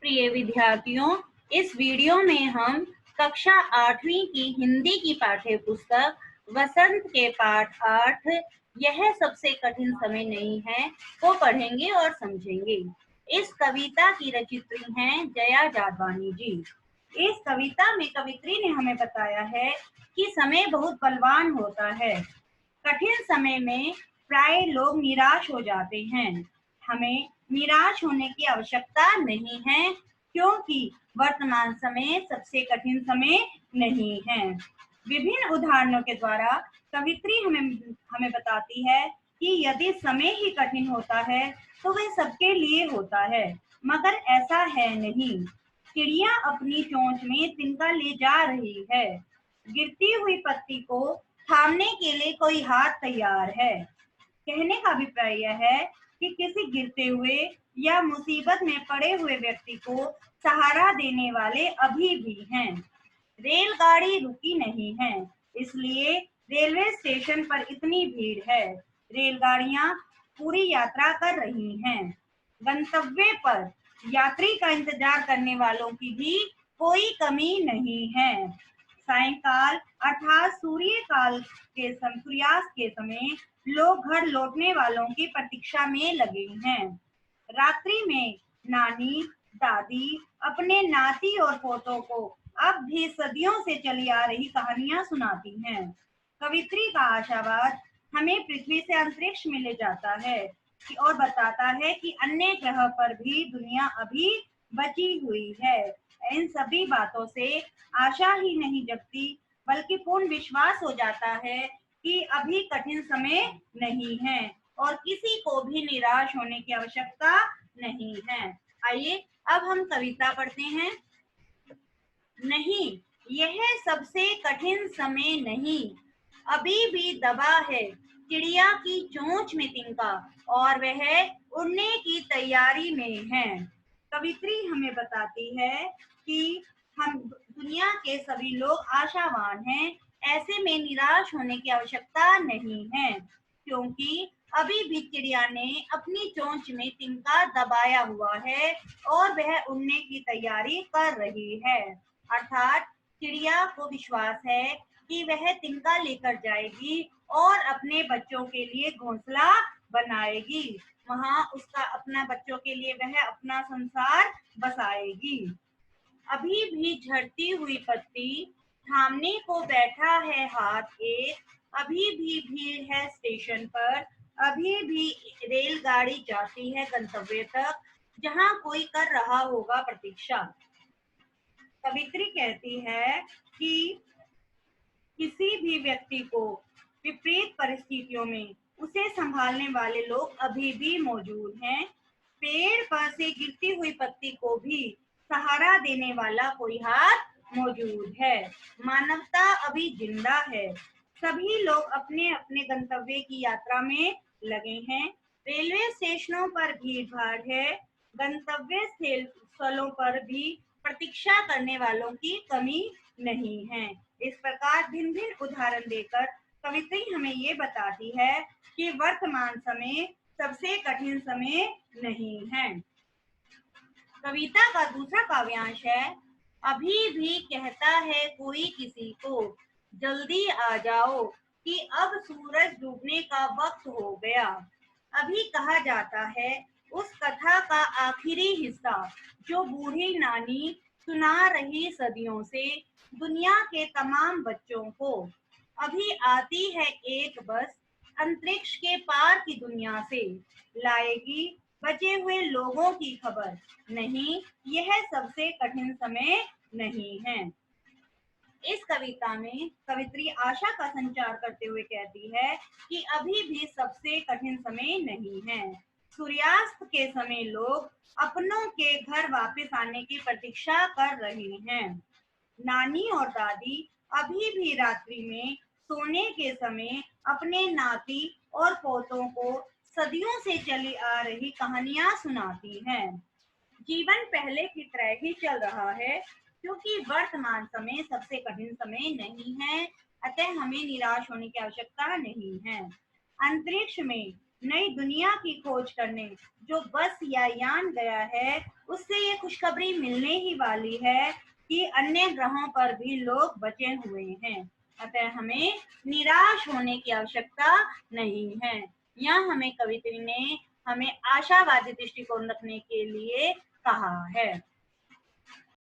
प्रिय विद्यार्थियों, इस वीडियो में हम कक्षा 8वीं की हिंदी की पाठ्य पुस्तक वसंत के पाठ 8 यह सबसे कठिन समय नहीं है को पढ़ेंगे और समझेंगे। इस कविता की रचयित्री हैं जया जादवानी जी। इस कविता में कवित्री ने हमें बताया है कि समय बहुत बलवान होता है। कठिन समय में प्राय लोग निराश हो जाते हैं। हमें निराश होने की आवश्यकता नहीं है, क्योंकि वर्तमान समय सबसे कठिन समय नहीं है। विभिन्न उदाहरणों के द्वारा कवित्री हमें बताती है कि यदि समय ही कठिन होता है तो वह सबके लिए होता है, मगर ऐसा है नहीं। चिड़िया अपनी चोंच में तिनका ले जा रही है। गिरती हुई पत्ती को थामने के लिए कोई हाथ तैयार है। कहने का अभिप्राय यह है कि किसी गिरते हुए या मुसीबत में पड़े हुए व्यक्ति को सहारा देने वाले अभी भी हैं। रेलगाड़ी रुकी नहीं है, इसलिए रेलवे स्टेशन पर इतनी भीड़ है। रेलगाड़ियां पूरी यात्रा कर रही हैं। गंतव्य पर यात्री का इंतजार करने वालों की भी कोई कमी नहीं है। सायंकाल अर्थात सूर्यास्त के समय लोग घर लौटने वालों की प्रतीक्षा में लगे हैं। रात्रि में नानी दादी अपने नाती और पोतों को अब भी सदियों से चली आ रही कहानियां सुनाती हैं। कवित्री का आशावाद हमें पृथ्वी से अंतरिक्ष में ले जाता है और बताता है कि अन्य ग्रह पर भी दुनिया अभी बची हुई है। इन सभी बातों से आशा ही नहीं जगती, बल्कि पूर्ण विश्वास हो जाता है कि अभी कठिन समय नहीं है और किसी को भी निराश होने की आवश्यकता नहीं है। आइए अब हम कविता पढ़ते हैं। नहीं, यह सबसे कठिन समय नहीं, अभी भी दबा है चिड़िया की चोंच में तिनका और वह उड़ने की तैयारी में है। कवित्री हमें बताती है कि हम दुनिया के सभी लोग आशावान हैं। ऐसे में निराश होने की आवश्यकता नहीं है, क्योंकि अभी भी चिड़िया ने अपनी चोंच में तिनका दबाया हुआ है और वह उड़ने की तैयारी कर रही है। अर्थात चिड़िया को विश्वास है कि वह तिनका लेकर जाएगी और अपने बच्चों के लिए घोंसला बनाएगी। वहां उसका अपना बच्चों के लिए वह अपना संसार बसाएगी। अभी भी झड़ती हुई पत्ती थामने को बैठा है हाथ एक। अभी भी भीड़ है स्टेशन पर। अभी भी रेलगाड़ी जाती है गंतव्य तक, जहां कोई कर रहा होगा प्रतीक्षा। कवित्री कहती है कि किसी भी व्यक्ति को विपरीत परिस्थितियों में उसे संभालने वाले लोग अभी भी मौजूद हैं। पेड़ पर से गिरती हुई पत्ती को भी सहारा देने वाला कोई हाथ मौजूद है। मानवता अभी जिंदा है। सभी लोग अपने अपने गंतव्य की यात्रा में लगे हैं। रेलवे स्टेशनों पर भीड़ भाड़ है। गंतव्य स्थलों पर भी प्रतीक्षा करने वालों की कमी नहीं है। इस प्रकार भिन्न भिन्न उदाहरण देकर कवित्री हमें ये बताती है कि वर्तमान समय सबसे कठिन समय नहीं है। कविता का दूसरा काव्यांश है। अभी भी कहता है कोई किसी को, जल्दी आ जाओ कि अब सूरज डूबने का वक्त हो गया। अभी कहा जाता है उस कथा का आखिरी हिस्सा जो बूढ़ी नानी सुना रही सदियों से दुनिया के तमाम बच्चों को। अभी आती है एक बस अंतरिक्ष के पार की दुनिया से, लाएगी बचे हुए लोगों की खबर। नहीं, यह सबसे कठिन समय नहीं है। इस कविता में कवित्री आशा का संचार करते हुए कहती है कि अभी भी सबसे कठिन समय नहीं है। सूर्यास्त के समय लोग अपनों के घर वापस आने की प्रतीक्षा कर रहे हैं। नानी और दादी अभी भी रात्रि में सोने के समय अपने नाती और पोतों को सदियों से चली आ रही कहानियां सुनाती हैं। जीवन पहले की तरह ही चल रहा है, क्योंकि वर्तमान समय सबसे कठिन समय नहीं है। अतः हमें निराश होने की आवश्यकता नहीं है। अंतरिक्ष में नई दुनिया की खोज करने जो बस या यान गया है, उससे ये खुशखबरी मिलने ही वाली है कि अन्य ग्रहों पर भी लोग बचे हुए हैं। अतः हमें निराश होने की आवश्यकता नहीं है। यहाँ हमें कवित्री ने हमें आशावादी दृष्टिकोण रखने के लिए कहा है।